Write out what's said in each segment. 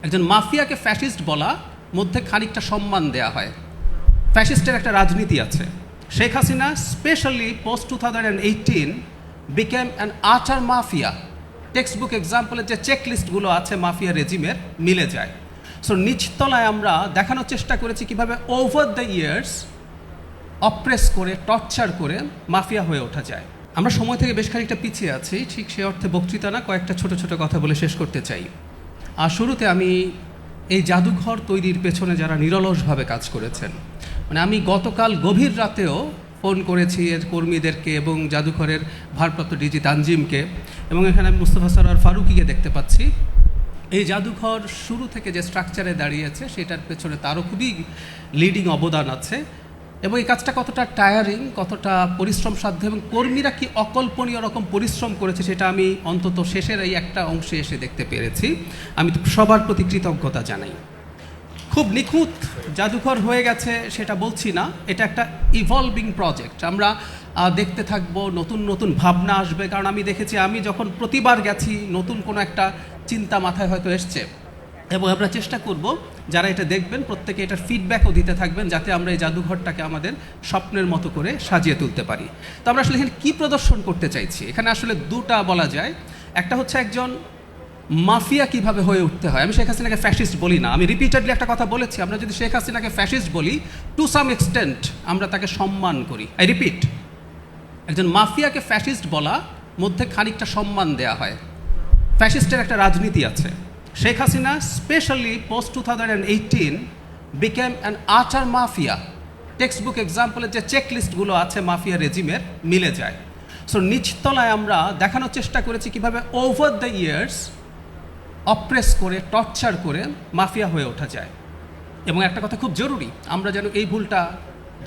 একজন মাফিয়াকে ফ্যাসিস্ট বলা মধ্যে খানিকটা সম্মান দেয়া হয়। ফ্যাসিস্টের একটা রাজনীতি আছে। Sheikh Hasina specially post 2018 became an আটার মাফিয়া। টেক্সট বুক এক্সাম্পলের যে চেকলিস্টগুলো আছে মাফিয়া রেজিমের মিলে যায়। সো নিচতলায় আমরা দেখানোর চেষ্টা করেছি কিভাবে ওভার দ্য ইয়ার্স অপ্রেস করে টর্চার করে মাফিয়া হয়ে ওঠা যায়। আমরা সময় থেকে বেশ খানিকটা পিছিয়ে আছি, ঠিক সে অর্থে বক্তৃতা না, কয়েকটা ছোট ছোট কথা বলে শেষ করতে চাই। আর শুরুতে আমি এই জাদুঘর তৈরির পেছনে যারা নিরলসভাবে কাজ করেছেন, মানে আমি গতকাল গভীর রাতেও ফোন করেছি এর কর্মীদেরকে এবং জাদুঘরের ভারপ্রাপ্ত ডিজি তানজিমকে, এবং এখানে আমি মুস্তফা সরোয়ার ফারুকিকে দেখতে পাচ্ছি। এই জাদুঘর শুরু থেকে যে স্ট্রাকচারে দাঁড়িয়েছে সেটার পেছনে তারও খুবই লিডিং অবদান আছে, এবং এই কাজটা কতটা টায়ারিং, কতটা পরিশ্রম সাধ্য এবং কর্মীরা কি অকল্পনীয় রকম পরিশ্রম করেছে সেটা আমি অন্তত শেষের এই একটা অংশে এসে দেখতে পেরেছি। আমি সবার প্রতি কৃতজ্ঞতা জানাই। খুব নিখুঁত জাদুঘর হয়ে গেছে সেটা বলছি না, এটা একটা ইভলভিং প্রজেক্ট। আমরা দেখতে থাকবো, নতুন নতুন ভাবনা আসবে, কারণ আমি দেখেছি আমি যখন প্রতিবার গেছি নতুন কোনো একটা চিন্তা মাথায় হয়তো এসছে, এবং আমরা চেষ্টা করব যারা এটা দেখবেন প্রত্যেকে এটার ফিডব্যাকও দিতে থাকবেন, যাতে আমরা এই জাদুঘরটাকে আমাদের স্বপ্নের মতো করে সাজিয়ে তুলতে পারি। তো আমরা আসলে এখানে কী প্রদর্শন করতে চাইছি, এখানে আসলে দুটা বলা যায়। একটা হচ্ছে একজন মাফিয়া কিভাবে হয়ে উঠতে হয়। আমি শেখ হাসিনাকে ফ্যাসিস্ট বলি না, আমি রিপিটেডলি একটা কথা বলেছি, আমরা যদি শেখ হাসিনাকে ফ্যাসিস্ট বলি টু সাম এক্সটেন্ট আমরা তাকে সম্মান করি। আই রিপিট, একজন মাফিয়াকে ফ্যাসিস্ট বলা মধ্যে খানিকটা সম্মান দেয়া হয়। ফ্যাসিস্টের একটা রাজনীতি আছে। Sheikh Hasina specially post 2018 became an আটার মাফিয়া। টেক্সট বুক এক্সাম্পলের যে চেকলিস্টগুলো আছে মাফিয়া রেজিমের মিলে যায়। সো নিচতলায় আমরা দেখানোর চেষ্টা করেছি কিভাবে ওভার দ্য ইয়ার্স অপ্রেস করে টর্চার করে মাফিয়া হয়ে ওঠা যায়। এবং একটা কথা খুব জরুরি, আমরা যেন এই ভুলটা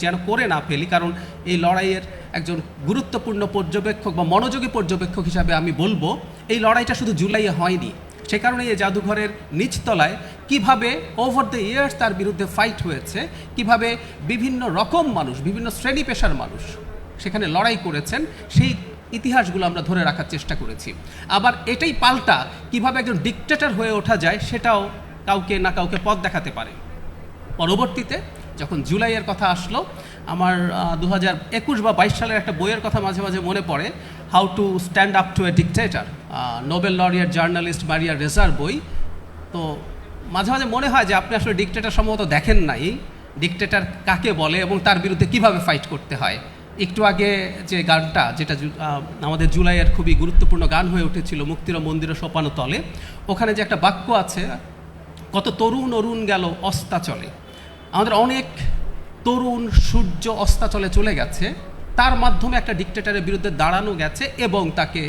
যেন করে না ফেলি, কারণ এই লড়াইয়ের একজন গুরুত্বপূর্ণ পর্যবেক্ষক বা মনোযোগী পর্যবেক্ষক হিসাবে আমি বলবো এই লড়াইটা শুধু জুলাইয়ে হয়নি। সে কারণে এই জাদুঘরের নিচতলায় কিভাবে ওভার দ্য ইয়ার্স তার বিরুদ্ধে ফাইট হয়েছে, কিভাবে বিভিন্ন রকম মানুষ, বিভিন্ন শ্রেণী পেশার মানুষ সেখানে লড়াই করেছেন, সেই ইতিহাসগুলো আমরা ধরে রাখার চেষ্টা করেছি। আবার এটাই পাল্টা কিভাবে একজন ডিকটেটর হয়ে ওঠা যায় সেটাও কাউকে না কাউকে পথ দেখাতে পারে। পরবর্তীতে যখন জুলাইয়ের কথা আসলো, আমার 2021 বা 22 সালের একটা বইয়ের কথা মাঝে মাঝে মনে পড়ে, how to stand up to a dictator, Nobel laureate journalist Maria রেজার বই। তো মাঝে মাঝে মনে হয় যে আপনি আসলে ডিকটেটর সম্ভবত দেখেন নাই, ডিকটেটর কাকে বলে এবং তার বিরুদ্ধে কিভাবে ফাইট করতে হয়। একটু আগে যে গানটা, যেটা আমাদের জুলাইয়ের খুবই গুরুত্বপূর্ণ গান হয়ে উঠেছিল, মুক্তির মন্দির সোপানো তলে, ওখানে যে একটা বাক্য আছে, কত তরুণ অরুণ গেল অস্তাচলে। আমাদের অনেক তরুণ সূর্য অস্তাচলে চলে গেছে, তার মাধ্যমে একটা ডিকটেটরের বিরুদ্ধে দাঁড়ানো গেছে এবং তাকে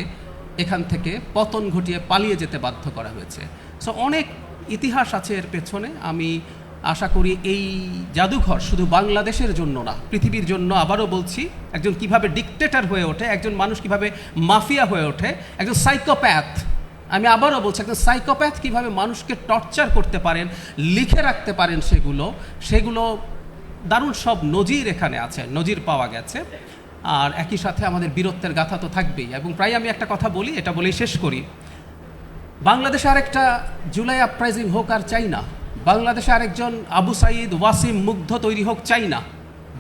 এখান থেকে পতন ঘটিয়ে পালিয়ে যেতে বাধ্য করা হয়েছে। সো অনেক ইতিহাস আছে এর পেছনে। আমি আশা করি এই জাদুঘর শুধু বাংলাদেশের জন্য না, পৃথিবীর জন্য, আবারও বলছি, একজন কিভাবে ডিকটেটর হয়ে ওঠে, একজন মানুষ কিভাবে মাফিয়া হয়ে ওঠে, একজন সাইকোপ্যাথ, আমি আবারও বলছি, একজন সাইকোপ্যাথ কীভাবে মানুষকে টর্চার করতে পারেন, লিখে রাখতে পারেন, সেগুলো দারুণ সব নজির এখানে আছে, নজির পাওয়া গেছে। আর একই সাথে আমাদের বীরত্বের গাথা তো থাকবেই। এবং প্রায় আমি একটা কথা বলি, এটা বলেই শেষ করি, বাংলাদেশে আরেকটা জুলাই আপরাইজিং হোক আর চাই না, বাংলাদেশে আরেকজন আবু সাইদ, ওয়াসিম, মুগ্ধ তৈরি হোক চাই না।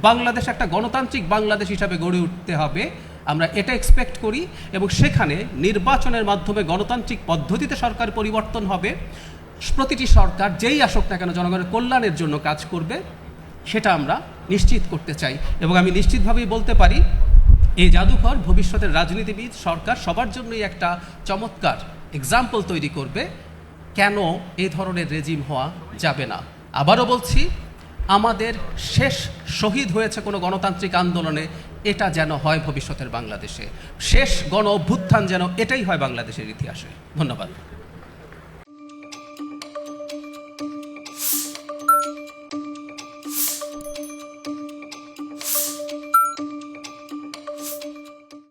বাংলাদেশ একটা গণতান্ত্রিক বাংলাদেশ হিসাবে গড়ে উঠতে হবে, আমরা এটা এক্সপেক্ট করি। এবং সেখানে নির্বাচনের মাধ্যমে গণতান্ত্রিক পদ্ধতিতে সরকার পরিবর্তন হবে। প্রতিটি সরকার যেই আসুক না কেন জনগণের কল্যাণের জন্য কাজ করবে, সেটা আমরা নিশ্চিত করতে চাই। এবং আমি নিশ্চিতভাবেই বলতে পারি এই জাদুঘর ভবিষ্যতের রাজনীতিবিদ, সরকার সবার জন্যই একটা চমৎকার এক্সাম্পল তৈরি করবে কেন এই ধরনের রেজিম হওয়া যাবে না। আবারও বলছি, আমাদের শেষ শহীদ হয়েছে কোনো গণতান্ত্রিক আন্দোলনে, এটা যেন হয় ভবিষ্যতের বাংলাদেশে। শেষ গণ অভ্যুত্থান যেন এটাই হয় বাংলাদেশের ইতিহাসে। ধন্যবাদ।